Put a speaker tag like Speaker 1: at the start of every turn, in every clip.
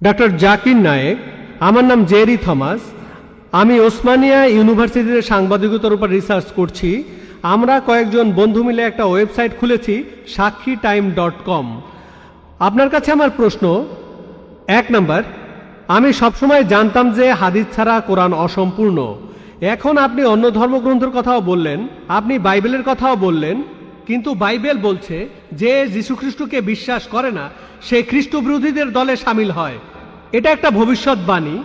Speaker 1: Doctor Zakir Naik, আমার নাম Jerry Thomas. আমি ওসমানিয়া ইউনিভার্সিটিতে সাংবাদিকতার উপর রিসার্চ করছি। আমরা কয়েকজন বন্ধু মিলে একটা ওয়েবসাইট খুলেছি, সাক্ষীটাইম.com। আপনার কাছে আমার প্রশ্ন, 1 নাম্বার, আমি সবসময় জানতাম যে হাদিস ছাড়া কোরআন অসম্পূর্ণ। এখন আপনি অন্য ধর্মগ্রন্থের কথাও বললেন, আপনি বাইবেলের কথাও বললেন, কিন্তু বাইবেল বলছে যে যীশু খ্রিস্টকে বিশ্বাস করে না সে খ্রিস্ট বিরোধীদের দলে সামিল হয়। এটা একটা ভবিষ্যৎবাণী।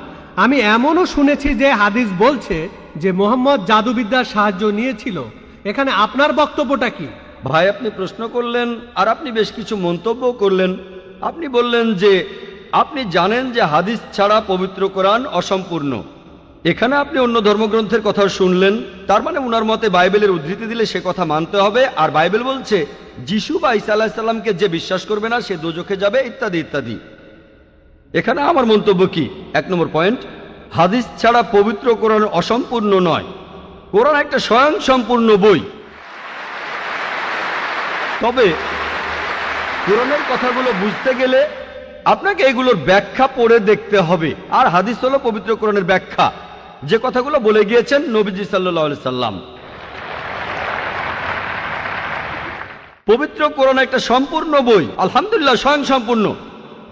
Speaker 1: আমি এমনও শুনেছি যে হাদিস বলছে যে মুহাম্মদ জাদুবিদ্যার সাহায্য নিয়েছিল। এখানে আপনার বক্তব্যটা কি?
Speaker 2: ভাই, আপনি প্রশ্ন করলেন আর আপনি বেশ কিছু মন্তব্য করলেন। আপনি বললেন যে আপনি জানেন যে হাদিস ছাড়া পবিত্র কোরআন অসম্পূর্ণ। এখানে আপনি অন্য ধর্মগ্রন্থের কথা শুনলেন, তার মানে ওনার মতে বাইবেলের উদ্ধৃতি দিলে সে কথা মানতে হবে। আর বাইবেল বলছে যিশু বা ঈসা আলাইহিস সালামকে যে বিশ্বাস করবে না সে দোজখে যাবে, ইত্যাদি ইত্যাদি। এখানে আমার মন্তব্য কি? 1 নম্বর পয়েন্ট, হাদিস ছাড়া পবিত্র কোরআন অসম্পূর্ণ নয়। কোরআন একটা স্বয়ংসম্পূর্ণ বই। তবে কোরআনের কথাগুলো বুঝতে গেলে আপনাকে এগুলোর ব্যাখ্যা পড়ে দেখতে হবে। আর হাদিস হলো পবিত্র কোরআনের ব্যাখ্যা, যে কথাগুলো বলে গিয়েছেন নবীজি সাল্লাল্লাহু আলাইহি সাল্লাম। পবিত্র কোরআন একটা সম্পূর্ণ বই, আলহামদুলিল্লাহ স্বয়ংসম্পূর্ণ।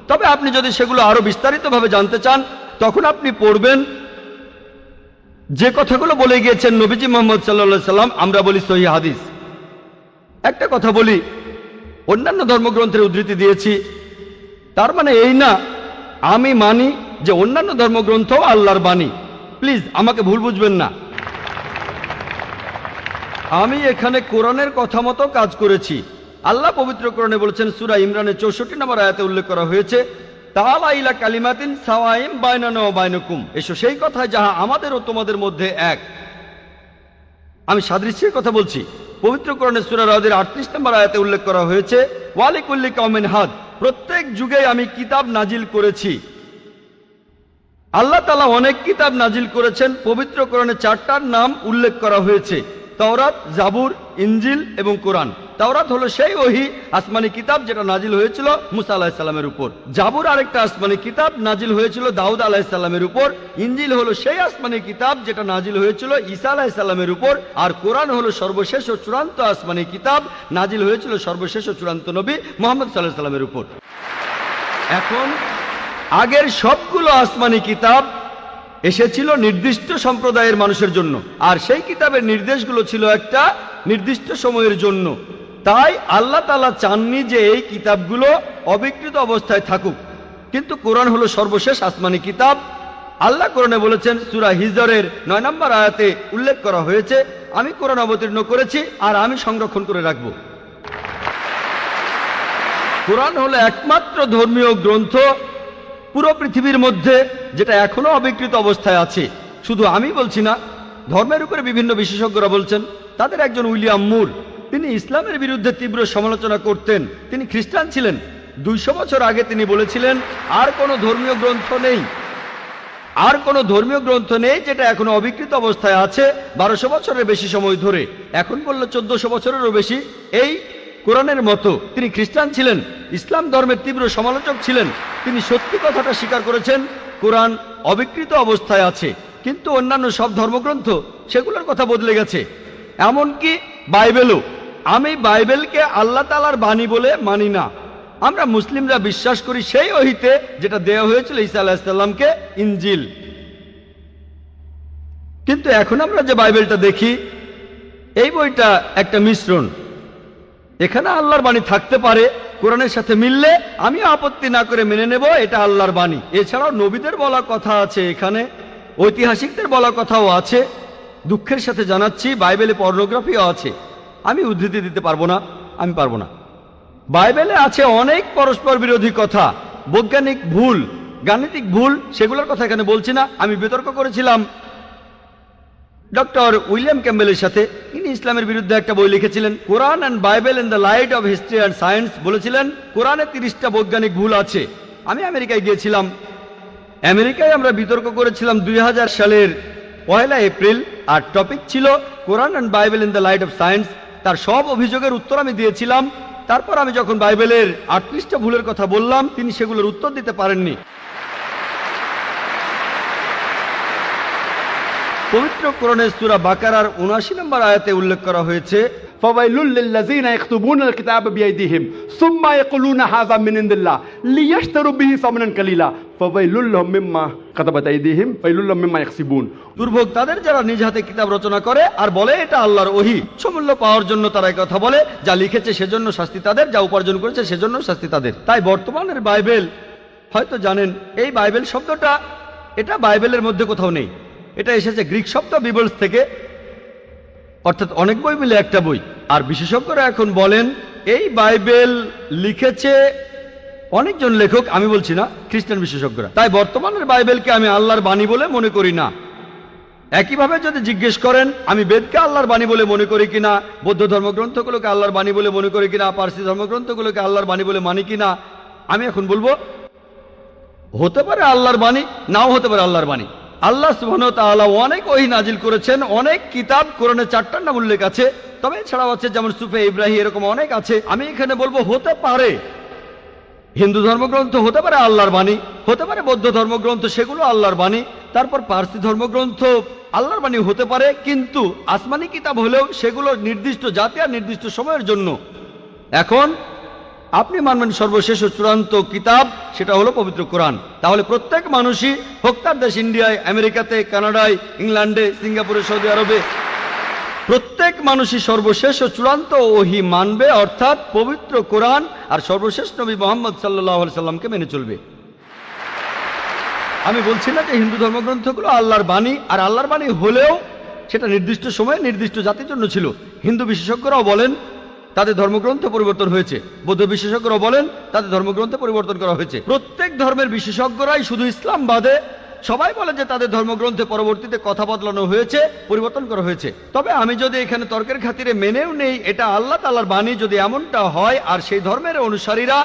Speaker 2: তবে আপনি যদি সেগুলো আরো বিস্তারিতভাবে জানতে চান, তখন আপনি পড়বেন যে কথাগুলো বলে গিয়েছেন নবীজি মুহাম্মদ সাল্লাল্লাহু আলাইহি সাল্লাম। আমরা বলি সহিহ হাদিস। একটা কথা বলি, অন্যান্য ধর্মগ্রন্থের উদ্ধৃতি দিয়েছি, তার মানে এই না আমি মানি যে অন্যান্য ধর্মগ্রন্থ আল্লাহর বাণী। প্লিজ আমাকে ভুল বুঝবেন না। আমি এখানে কোরআনের কথা মতো কাজ করেছি। আল্লাহ পবিত্র কোরআনে বলেছেন, সূরা ইমরানের 64 নম্বর আয়াতে উল্লেখ করা হয়েছে, তাআলা ইলা কালিমাতিন সাওয়াইম বাইনানা ওয়া বাইনাকুম, এসো সেই কথায় যাহা আমাদের ও তোমাদের মধ্যে এক। আমি সাদৃশ্যের কথা বলছি। পবিত্র কোরআনের সূরা রাদের 38 নম্বর আয়াতে উল্লেখ করা হয়েছে, ওয়ালিকুল্লি কওমিন হাদ, প্রত্যেক যুগে আমি কিতাব নাজিল করেছি। আল্লাহ তাআলা অনেক কিতাব নাজিল করেছেন। পবিত্র কোরআনে 4টার নাম উল্লেখ করা হয়েছে, তাওরাত, জাবুর, ইনজিল এবং কোরআন। তাওরাত হলো সেই ওহী আসমানি কিতাব যেটা নাজিল হয়েছিল মুসা আলাইহিস সালামের উপর। জাবুর আরেকটা আসমানি কিতাব নাজিল হয়েছিল দাউদ আলাইহিস সালামের উপর। ইনজিল হলো সেই আসমানি কিতাব যেটা নাজিল হয়েছিল ঈসা আলাইহিস সালামের উপর। আর কোরআন হলো সর্বশেষ ও চূড়ান্ত আসমানি কিতাব, নাজিল হয়েছিল সর্বশেষ ও চূড়ান্ত নবী মুহাম্মদ সাল্লাল্লাহু আলাইহি সাল্লামের উপর। এখন আগের সবগুলো আসমানি কিতাব এসেছিল নির্দিষ্ট সম্প্রদায়ের মানুষের জন্য, আর সেই কিতাবের নির্দেশগুলো ছিল একটা নির্দিষ্ট সময়ের জন্য। তাই আল্লাহ তাআলা চাননি যে এই কিতাবগুলো অবিকৃত অবস্থায় থাকুক। কিন্তু কোরআন হলো সর্বশেষ আসমানি কিতাব। আল্লাহ কোরআনে বলেছেন, সূরা হিজরের 9 নম্বর আয়াতে উল্লেখ করা হয়েছে, আমি কোরআন অবতীর্ণ করেছি আর আমি সংরক্ষণ করে রাখব। কোরআন হলো একমাত্র ধর্মীয় গ্রন্থ পুরো পৃথিবীর মধ্যে যেটা এখনো অবিকৃত অবস্থায় আছে। শুধু আমি বলছি না, ধর্মের উপরে বিভিন্ন বিশেষজ্ঞরা বলছেন। তাদের একজন উইলিয়াম মুর, তিনি ইসলামের বিরুদ্ধে তীব্র সমালোচনা করতেন। তিনি খ্রিস্টান ছিলেন। 200 বছর আগে তিনি বলেছিলেন, আর কোনো ধর্মীয় গ্রন্থ নেই, আর কোনো ধর্মীয় গ্রন্থ নেই যেটা এখনো অবিকৃত অবস্থায় আছে 1200 বছরের বেশি সময় ধরে। এখন বললে 1400 বছরেরও বেশি। এই কোরআনের মতো তিনি খ্রিস্টান ছিলেন, ইসলাম ধর্মের তীব্র সমালোচক ছিলেন। তিনি সত্যি কথাটা স্বীকার করেছেন, কোরআন অবিকৃত অবস্থায় আছে। কিন্তু অন্যান্য সব ধর্মগ্রন্থ সেগুলোর কথা বদলে গেছে, এমনকি বাইবেলও। আমি বাইবেলকে আল্লাহ তাআলার বাণী বলে মানি না। আমরা মুসলিমরা বিশ্বাস করি সেই ওহীতে যেটা দেওয়া হয়েছিল ঈসা আলাইহিস সালামকে, ইনজিল। কিন্তু এখন আমরা যে বাইবেলটা দেখি, এই বইটা একটা মিশ্রণ। এখানে আল্লাহর বাণী থাকতে পারে, কোরআনের সাথে মিললে আমিও আপত্তি না করে মেনে নেব এটা আল্লাহর বাণী। এছাড়াও নবীদের বলা কথা আছে, এখানে ঐতিহাসিকদের বলা কথাও আছে। দুঃখের সাথে জানাচ্ছি, বাইবেলে পর্নোগ্রাফিও আছে। আমি উদ্ধৃতি দিতে পারবো না, আমি পারবো না। বাইবেলে আছে অনেক পরস্পর বিরোধী কথা, বৈজ্ঞানিক ভুল, গাণিতিক ভুল, সেগুলোর কথা এখানে বলছি না। আমি বিতর্ক করেছিলাম ডক্টর উইলিয়াম ক্যাম্বেলের সাথে। তিনি ইসলামের বিরুদ্ধে একটা বই লিখেছিলেন, Quran and Bible in the light of history and science. বলেছিলেন কোরআনে 30টা বৈজ্ঞানিক ভুল আছে। আমি আমেরিকায় গিয়েছিলাম। আমেরিকায় আমরা বিতর্ক করেছিলাম 2000 সালের 1 এপ্রিল, আর টপিক ছিল Quran and Bible in the light of science. তার সব অভিযোগের উত্তর আমি দিয়েছিলাম। তারপর আমি যখন বাইবেলের 38টা ভুলের কথা বললাম, তিনি সেগুলোর উত্তর দিতে পারেননি। পবিত্র কোরআনের সূরা বাকারার ৭৯ নম্বর আয়াতে উল্লেখ করা হয়েছে,
Speaker 3: فويل للذين يكتبون الكتاب بأيديهم ثم يقولون هذا من عند الله ليشتروا به ثمنا قليلا فويل لهم مما كتبت أيديهم ويل لهم مما يكسبون।
Speaker 2: দুর্ভোগ তাদের যারা নিজ হাতে কিতাব রচনা করে আর বলে এটা আল্লাহর ওহী। সমূল্য পাওয়ার জন্য তারা এই কথা বলে, যা লিখেছে সেজন্য শাস্তি তাদের, যা উপার্জন করেছে সেজন্য শাস্তি তাদের। তাই বর্তমানের বাইবেল, হয়তো জানেন এই বাইবেল শব্দটা এটা বাইবেলের মধ্যে কোথাও নেই। এটা এসেছে গ্রিক শব্দ বিবলস থেকে, অর্থাৎ অনেক বই মিলে একটা বই। আর বিশেষজ্ঞরা এখন বলেন এই বাইবেল লিখেছে অনেকজন লেখক, আমি বলছি না, খ্রিস্টান বিশেষজ্ঞরা। তাই বর্তমানের বাইবেলকে আমি আল্লাহর বাণী বলে মনে করি না। একইভাবে যদি জিজ্ঞেস করেন আমি বেদকে আল্লাহর বাণী বলে মনে করি কিনা, বৌদ্ধ ধর্মগ্রন্থগুলোকে আল্লাহর বাণী বলে মনে করি কিনা, পার্সি ধর্মগ্রন্থগুলোকে আল্লাহর বাণী বলে মানি কিনা, আমি এখন বলবো হতে পারে আল্লাহর বাণী, নাও হতে পারে আল্লাহর বাণী। আল্লাহ সুবহানাহু ওয়া তাআলা অনেক ওহী নাজিল করেছেন, অনেক কিতাব, কোরআনে 4টার নাম উল্লেখ আছে, তবে এছাড়াও আছে যেমন সুফে ইব্রাহিম, এরকম অনেক আছে। আমি এখানে বলবো হতে পারে হিন্দু ধর্মগ্রন্থ হতে পারে আল্লাহর বাণী, হতে পারে বৌদ্ধ ধর্মগ্রন্থ সেগুলো আল্লাহর বাণী, তারপর পার্সি ধর্মগ্রন্থ আল্লাহর বাণী হতে পারে, কিন্তু আসমানি কিতাব হলেও সেগুলো নির্দিষ্ট জাতি আর নির্দিষ্ট সময়ের জন্য। এখন আপনি মানবেন সর্বশেষ ও চূড়ান্ত কিতাব, সেটা হলো পবিত্র কোরআন। তাহলে প্রত্যেক মানুষই, হোক তার দেশ ইন্ডিয়ায়, আমেরিকাতে, কানাডায়, ইংল্যান্ডে, সিঙ্গাপুরে, সৌদি আরবে, প্রত্যেক মানুষই সর্বশেষ ও চূড়ান্ত ওহী মানবে, অর্থাৎ পবিত্র কোরআন আর সর্বশেষ নবী মুহাম্মদ সাল্লাল্লাহু আলাইহি সাল্লামকে মেনে চলবে। আমি বলছি না যে হিন্দু ধর্মগ্রন্থগুলো আল্লাহর বাণী, আর আল্লাহর বাণী হলেও সেটা নির্দিষ্ট সময়ে নির্দিষ্ট জাতির জন্য ছিল। হিন্দু বিশেষজ্ঞরাও বলেন তাদের ধর্মগ্রন্থ পরিবর্তন হয়েছে, বৌদ্ধ বিশেষজ্ঞরাও বলেন তাদের ধর্মগ্রন্থ পরিবর্তন করা হয়েছে। প্রত্যেক ধর্মের বিশেষজ্ঞরাই, শুধু ইসলাম বাদে সবাই বলে যে তাদের ধর্মগ্রন্থে পরবর্তীতে কথা বদলানো হয়েছে, পরিবর্তন করা হয়েছে। তবে আমি যদি এখানে তর্কের খাতিরে মেনেও নেই এটা আল্লাহ তাআলার বাণী, যদি এমনটা হয় আর সেই ধর্মের অনুসারীরা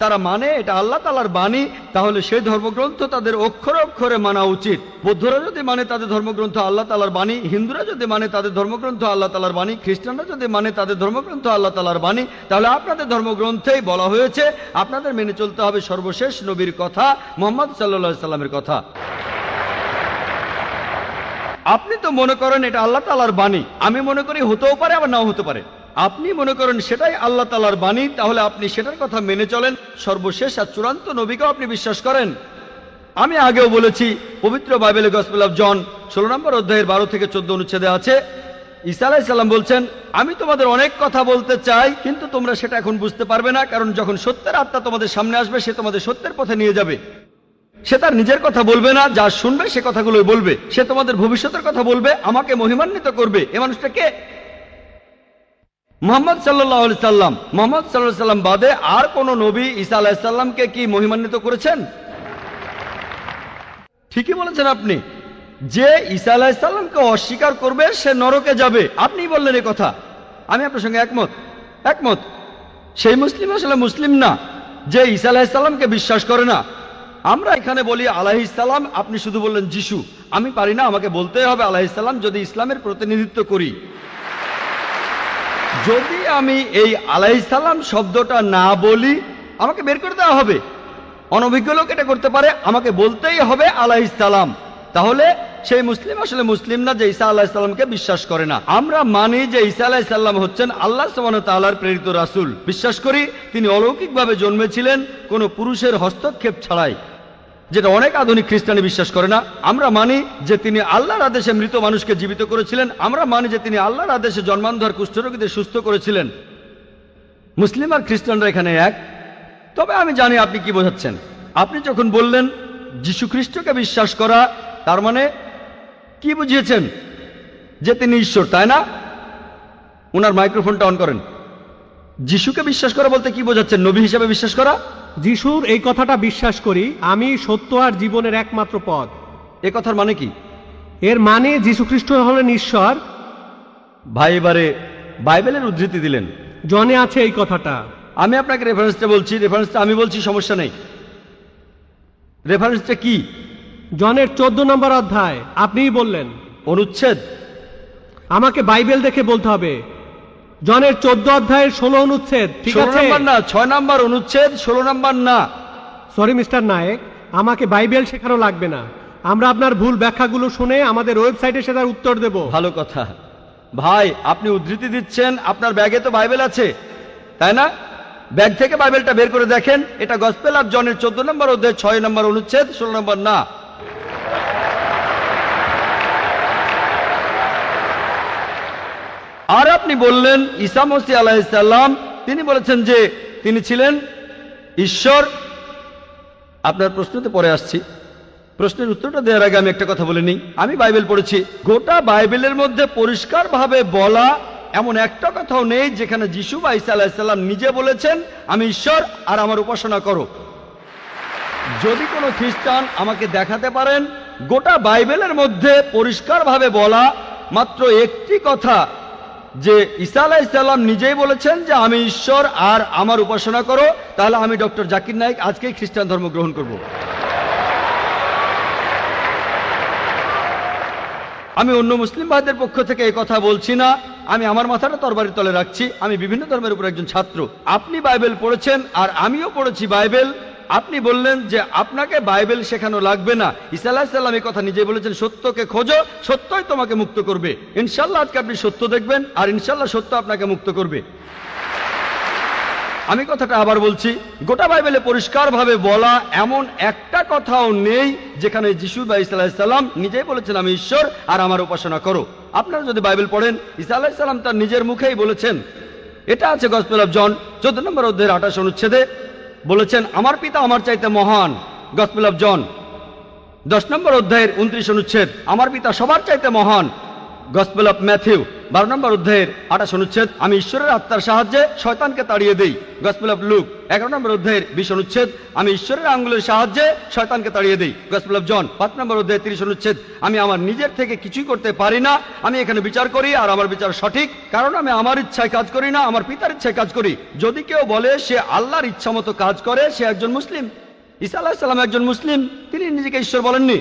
Speaker 2: তারা মানে এটা আল্লাহ তাআলার বাণী, তাহলে সেই ধর্মগ্রন্থ তাদের অক্ষরে অক্ষরে মানা উচিত। বৌদ্ধরা যদি মানে তাদের ধর্মগ্রন্থ আল্লাহ তাআলার বাণী, হিন্দুরা যদি মানে তাদের ধর্মগ্রন্থ আল্লাহ তাআলার বাণী, খ্রিস্টানরা যদি মানে তাদের ধর্মগ্রন্থ আল্লাহ তাআলার বাণী, তাহলে আপনাদের ধর্মগ্রন্থেই বলা হয়েছে আপনাদের মেনে চলতে হবে সর্বশেষ নবীর কথা, মুহাম্মদ সাল্লাল্লাহু আলাইহি সাল্লামের কথা। আপনি তো মনে করেন এটা আল্লাহ তাআলার বাণী, আমি মনে করি হতেও পারে আবার নাও হতে পারে। আপনি মনে করেন সেটাই আল্লাহ তাআলার বাণী, তাহলে আপনি সেটার কথা মেনে চলেন। সর্বশেষ আর চূড়ান্ত নবীকেও আপনি বিশ্বাস করেন। আমি আগেও বলেছি, পবিত্র বাইবেলে গসপেল অফ জন 16 নম্বর অধ্যায়ের 12 থেকে 14 অনুচ্ছেদে আছে, ঈসা আলাইহিস সালাম বলছেন, আমি তোমাদের অনেক কথা বলতে চাই, কিন্তু তোমরা সেটা এখন বুঝতে পারবে না, কারণ যখন সত্যের আত্মা তোমাদের সামনে আসবে সে তোমাদের সত্যের পথে নিয়ে যাবে। সে তার নিজের কথা বলবে না, যা শুনবে সে কথাগুলোই বলবে। সে তোমাদের ভবিষ্যতের কথা বলবে, আমাকে মহিমান্বিত করবে। এ মানুষটা কে? মুহাম্মদ সাল্লাল্লাহু আলাইহি সাল্লাম। মুহাম্মদ সাল্লাল্লাহু আলাইহি সাল্লাম বাদে আর কোন নবী ঈসা আলাইহিস সালামকে কি মহিমান্বিত করেছেন? ঠিকই বলেছেন আপনি। যে ঈসা আলাইহিস সালামকে অস্বীকার করবে সে নরকে যাবে। আপনি বললেন এই কথা, আমি আপনার সঙ্গে একমত। সেই মুসলিম আসলে মুসলিম না যে ঈসা আলাইহিস সালামকে বিশ্বাস করে না। আমরা এখানে বলি আলাইহিস সালাম, আপনি শুধু বললেন যিশু। আমি পারি না, আমাকে বলতেই হবে আলাইহিস সালাম যদি ইসলামের প্রতিনিধিত্ব করি। যদি আমি এই আলাইহিস সালাম শব্দটা না বলি আমাকে বের করে দেওয়া হবে। অনভিজ্ঞ লোক এটা করতে পারে, আমাকে বলতেই হবে আলাইহিস সালাম। তাহলে সেই মুসলিম আসলে মুসলিম না যে ঈসা আলাইহিস সালামকে বিশ্বাস করে না। আমরা মানি যে ঈসা আলাইহিস সালাম হচ্ছেন আল্লাহ সুবহানাহু ওয়া তাআলার প্রেরিত রাসূল। বিশ্বাস করি তিনি অলৌকিকভাবে জন্মেছিলেন, কোনো পুরুষের হস্তক্ষেপ ছাড়াই, যেটা অনেক আধুনিক খ্রিস্টানি বিশ্বাস করে না। আমরা মানি যে তিনি আল্লাহর আদেশে মৃত মানুষকে জীবিত করেছিলেন। আমরা মানি যে তিনি আল্লাহর আদেশে জন্মান্ধর কুষ্ঠরোগীদের সুস্থ করেছিলেন। মুসলিম আর খ্রিস্টানরা এখানে এক। তবে আমি জানি আপনি কি বোঝাচ্ছেন। আপনি যখন বললেন যীশু খ্রিস্টকে বিশ্বাস করা, তার মানে কি বুঝিয়েছেন? যে তিনি ঈশ্বর, তাই না? ওনার মাইক্রোফোনটা অন করেন। যিশুকে বিশ্বাস করা বলতে কি বোঝাচ্ছেন? নবী হিসেবে বিশ্বাস করা?
Speaker 1: যিশুর এই কথাটা বিশ্বাস করি, আমি সত্য আর জীবনের একমাত্র পথ।
Speaker 2: এ কথার মানে কি?
Speaker 1: এর মানে যীশু খ্রিস্ট হলেন ঈশ্বর।
Speaker 2: ভাই এবারে বাইবেলের উদ্ধৃতি দিলেন,
Speaker 1: জনে আছে এই কথাটা।
Speaker 2: আমি আপনাকে রেফারেন্সটা বলছি, রেফারেন্সটা আমি বলছি, সমস্যা নেই। রেফারেন্সটা কি?
Speaker 1: জনের 14 নম্বর অধ্যায়। আপনিই বললেন।
Speaker 2: অনুচ্ছেদ?
Speaker 1: আমাকে বাইবেল দেখে বলতে হবে। জনের 14 অধ্যায়ের 16 অনুচ্ছেদ। ঠিক
Speaker 2: 16
Speaker 1: আছে?
Speaker 2: নম্বর না, 6 নম্বর অনুচ্ছেদ, 16 নম্বর না।
Speaker 1: সরি মিস্টার নায়েক, আমাকে বাইবেল শেখানো লাগবে না। আমরা আপনার ভুল ব্যাখ্যাগুলো শুনে আমাদের ওয়েবসাইটে সেটার উত্তর দেব।
Speaker 2: ভালো কথা ভাই, আপনি উদ্ধৃতি দিচ্ছেন, আপনার ব্যাগে তো বাইবেল আছে তাই না? ব্যাগ থেকে বাইবেলটা বের করে দেখেন, এটা গসপেল অফ জনের 14 নম্বর অধ্যায় 6 নম্বর অনুচ্ছেদ 16 নম্বর না। আর আপনি বললেন ঈসা মসীহ আলাইহিস সালাম তিনি বলেছেন যে তিনি ছিলেন ঈশ্বর। আপনার প্রশ্নতে পরে আসছি, প্রশ্নের উত্তরটা দেওয়ার আগে আমি একটা কথা বলে নিই। আমি বাইবেল পড়েছি, গোটা বাইবেলের মধ্যে পরিষ্কারভাবে বলা এমন একটা কথাও নেই যেখানে যিশু বা ঈসা আলাইহিস সালাম নিজে বলেছেন আমি ঈশ্বর আর আমার উপাসনা করো। যদি কোনো খ্রিস্টান আমাকে দেখাতে পারেন গোটা বাইবেলের মধ্যে পরিষ্কারভাবে বলা মাত্র একটি কথা যে ঈসা আলাইহিস সালাম নিজেই বলেছেন যে আমি ঈশ্বর আর আমার উপাসনা করো, তাহলে আমি ডক্টর জাকির নায়েক আজকেই খ্রিস্টান ধর্ম গ্রহণ করব। আমি অন্য মুসলিম ভাইদের পক্ষ থেকে এই কথা বলছি না, আমি আমার মাথাটা তরবারির তলে রাখছি। আমি বিভিন্ন ধর্মের উপর একজন ছাত্র। আপনি বাইবেল পড়েছেন আর আমিও পড়েছি বাইবেল। আপনি বললেন যে আপনাকে বাইবেল শেখানো লাগবে না। ঈসা আলাইহিস সালাম এই কথা নিজে বলেছেন, সত্যকে খোঁজো, সত্যই তোমাকে মুক্ত করবে। ইনশাল্লাহ আজকে আপনি সত্য দেখবেন আর ইনশাল্লাহ সত্য আপনাকে মুক্ত করবে। আমি কথাটা আবার বলছি, গোটা বাইবেলে পরিষ্কারভাবে বলা এমন একটা কথাও নেই যেখানে যিশু বা ঈসা আলাইহিস সালাম নিজেই বলেছেন আমি ঈশ্বর আর আমার উপাসনা করো। আপনারা যদি বাইবেল পড়েন, ঈসা আলাইহিস সালাম তার নিজের মুখেই বলেছেন, এটা আছে গসপেল অফ জন 14 নম্বর অধ্যায়ের 28 অনুচ্ছেদে, বলেছেন আমার পিতা আমার চাইতে মহান। গসপেল অফ জন 10 নম্বর অধ্যায়ের 29 অনুচ্ছেদ, আমার পিতা সবার চাইতে মহান। গসপেল অফ ম্যাথিউ 12 নম্বর অধ্যায়ের 28 অনুচ্ছেদ, আমি ঈশ্বরের আত্মার সাহায্যে শয়তানকে তাড়িয়ে দেই। গসপেল অফ লুক 11 নম্বর অধ্যায়ের 20 অনুচ্ছেদ, আমি ঈশ্বরের আঙ্গুলের সাহায্যে শয়তানকে তাড়িয়ে দেই। গসপেল অফ জন 5 নম্বর অধ্যায়ের 30 অনুচ্ছেদ, আমি আমার নিজের থেকে কিছুই করতে পারি না, আমি এখানে বিচার করি আর আমার বিচার সঠিক, কারণ আমি আমার ইচ্ছায় কাজ করি না, আমার পিতার ইচ্ছায় কাজ করি। যদি কেউ বলে সে আল্লাহর ইচ্ছা মতো কাজ করে, সে একজন মুসলিম। ঈসা আলাইহিস সালাম একজন মুসলিম, তিনি নিজেকে ঈশ্বর বলেননি।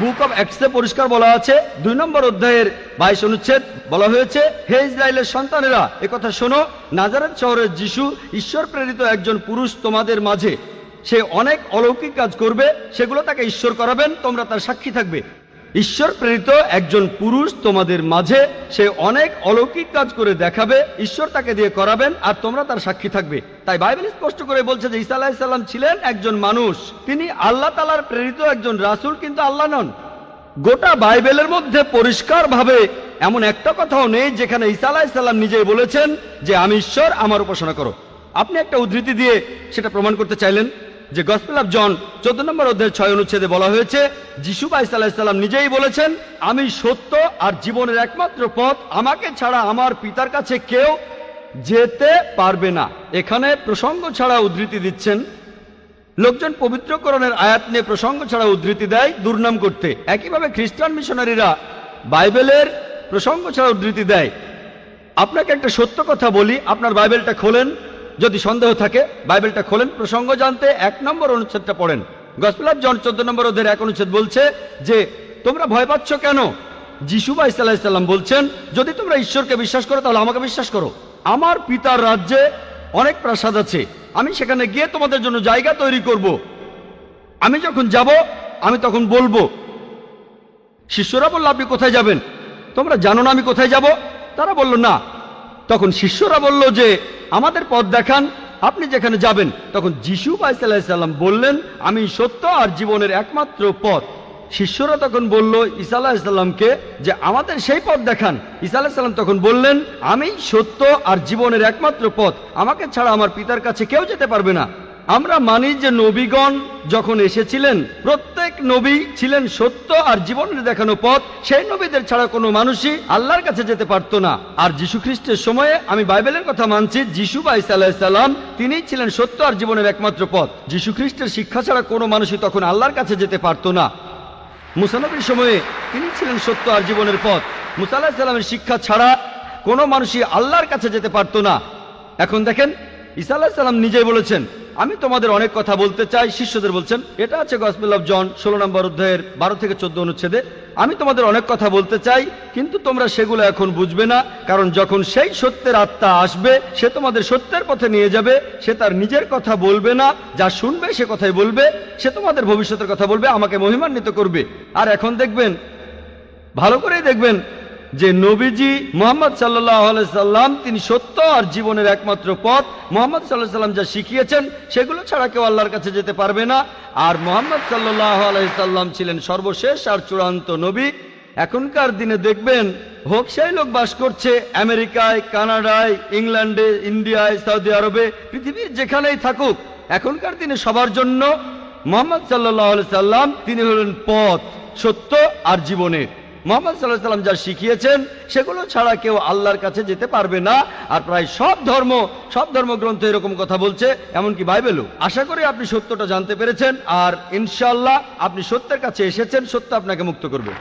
Speaker 2: বুক অব অ্যাক্টসে পরিষ্কার বলা আছে 2 নম্বর অধ্যায়ের 22 অনুচ্ছেদ, বলা হয়েছে হে ইসরায়েলের সন্তানেরা একথা শোনো, নাজারেত শহরের যিশু ঈশ্বর প্রেরিত একজন পুরুষ তোমাদের মাঝে, সে অনেক অলৌকিক কাজ করবে, সেগুলো তাকে ঈশ্বর করাবেন, তোমরা তার সাক্ষী থাকবে। ঈশ্বর প্রেরিত একজন পুরুষ তোমাদের মাঝে, সে অনেক অলৌকিক কাজ করে দেখাবে, ঈশ্বর তাকে দিয়ে করাবেন আর তোমরা তার সাক্ষী থাকবে। তাই বাইবেল স্পষ্ট করে বলছে যে ঈসা আলাইহিস সালাম ছিলেন একজন মানুষ, তিনি আল্লাহ তাআলার প্রেরিত একজন রাসূল, কিন্তু আল্লাহ নন। গোটা বাইবেলের মধ্যে পরিষ্কারভাবে এমন একটা কথাও নেই যেখানে ঈসা আলাইহিস সালাম নিজেই বলেছেন যে আমি ঈশ্বর, আমার উপাসনা করো। আপনি একটা উদ্ধৃতি দিয়ে সেটা প্রমাণ করতে চাইলেন যে গসপেল অফ জন 14 নম্বর অধ্যায়ের 6 অনুচ্ছেদে বলা হয়েছে যিশু বা ঈসা আলাইহিস সালাম নিজেই বলেছেন আমি সত্য আর জীবনের একমাত্র পথ, আমাকে ছাড়া আমার পিতার কাছে কেউ যেতে পারবে না। এখানে প্রসঙ্গ ছাড়া উদ্ধৃতি দিচ্ছেন। লোকজন পবিত্রকরণের আয়াত নিয়ে প্রসঙ্গ ছাড়া উদ্ধৃতি দেয় দুর্নাম করতে। একইভাবে খ্রিস্টান মিশনারিরা বাইবেলের প্রসঙ্গ ছাড়া উদ্ধৃতি দেয়। আপনাকে একটা সত্য কথা বলি, আপনার বাইবেলটা খোলেন, যদি সন্দেহ থাকে বাইবেলটা খোলেন, প্রসঙ্গ জানতে 1 নম্বর অনুচ্ছেদটা পড়েন। গসপেল অফ জন 14 নম্বর অধ্যায়ের 1 অনুচ্ছেদ বলছে যে তোমরা ভয় পাচ্ছ কেন? যিশু বা ঈসা আলাইহিস সালাম বলছেন যদি তোমরা ঈশ্বরকে বিশ্বাস করো তাহলে আমাকে বিশ্বাস করো। আমার পিতার রাজ্যে অনেক প্রাসাদ আছে, আমি সেখানে গিয়ে তোমাদের জন্য জায়গা তৈরি করব। আমি যখন যাব আমি তখন বলবো। শিষ্যরা বলল আপনি কোথায় যাবেন? তোমরা জানো না আমি কোথায় যাব? তারা বলল না। তখন শিষ্যরা বলল যে আমাদের পথ দেখান, আপনি যেখানে যাবেন। তখন যিশু বা ঈসা আলাইহিস সালাম বললেন আমি সত্য আর জীবনের একমাত্র পথ। শিষ্যরা তখন বলল ঈসা আলাইহিস সালামকে যে আমাদের সেই পথ দেখান। ঈসা আলাইহিস সালাম তখন বললেন আমি সত্য আর জীবনের একমাত্র পথ, আমাকে ছাড়া আমার পিতার কাছে কেউ যেতে পারবে না। আমরা মানি যে নবীগণ যখন এসেছিলেন প্রত্যেক নবী ছিলেন সত্য আর জীবনের দেখানো পথ, সেই নবীদের ছাড়া কোনো মানুষই আল্লাহর কাছে যেতে পারত না। আর যীশু খ্রিস্টের সময়ে আমি বাইবেলের কথা মানছি, যিশু বা ঈসা আলাইহিস সালাম তিনিই ছিলেন সত্য আর জীবনের একমাত্র পথ। যীশু খ্রিস্টের শিক্ষা ছাড়া কোনো মানুষই তখন আল্লাহর কাছে যেতে পারত না। মুসা নবীর সময়ে তিনি ছিলেন সত্য আর জীবনের পথ। মুসা আলাইহিস সালামের শিক্ষা ছাড়া কোনো মানুষই আল্লাহর কাছে যেতে পারত না। এখন দেখেন ঈসা আলাইহিস সালাম নিজেই বলেছেন আমি তোমাদের অনেক কথা বলতে চাই, শিষ্যদের বলছেন, এটা আছে গসপেল অফ জন 16 নম্বর অধ্যায়ের 12 থেকে 14 অনুচ্ছেদে। আমি তোমাদের অনেক কথা বলতে চাই, কিন্তু তোমরা সেগুলো এখন বুঝবে না, কারণ যখন সেই সত্যের আত্মা আসবে সে তোমাদের সত্যের পথে নিয়ে যাবে। সে তার নিজের কথা বলবে না, যা শুনবে সে কথাই বলবে। সে তোমাদের ভবিষ্যতের কথা বলবে, আমাকে মহিমান্বিত করবে। আর এখন দেখবেন, ভালো করেই দেখবেন যে নবীজি মুহাম্মদ সাল্লাল্লাহু আলাইহি সাল্লাম তিনি সত্য আর জীবনের একমাত্র পথ। মুহাম্মদ সাল্লাল্লাহু আলাইহি সাল্লাম যা শিখিয়েছেন সেগুলো ছাড়া কেউ আল্লাহর কাছে যেতে পারবে না। আর মুহাম্মদ সাল্লাল্লাহু আলাইহি সাল্লাম ছিলেন সর্বশেষ আর চূড়ান্ত নবী। এখনকার দিনে দেখবেন, হোক সেই লোক বাস করছে আমেরিকায়, কানাডায়, ইংল্যান্ডে, ইন্ডিয়ায়, সৌদি আরবে, পৃথিবীর যেখানেই থাকুক, এখনকার দিনে সবার জন্য মুহাম্মদ সাল্লাল্লাহু আলাইহি সাল্লাম তিনি হলেন পথ, সত্য আর জীবনের। মুহাম্মদ সাল্লাল্লাহু আলাইহি সাল্লাম যা শিখিয়েছেন সেগুলো ছাড়া কেউ আল্লাহর কাছে যেতে পারবে না। আর প্রায় সব ধর্মগ্রন্থ এরকম কথা বলছে, এমনকি বাইবেলও। আশা করি আপনি সত্যটা জানতে পেরেছেন, আর ইনশাআল্লাহ আপনি সত্যের কাছে এসেছেন, সত্য আপনাকে মুক্ত করবে।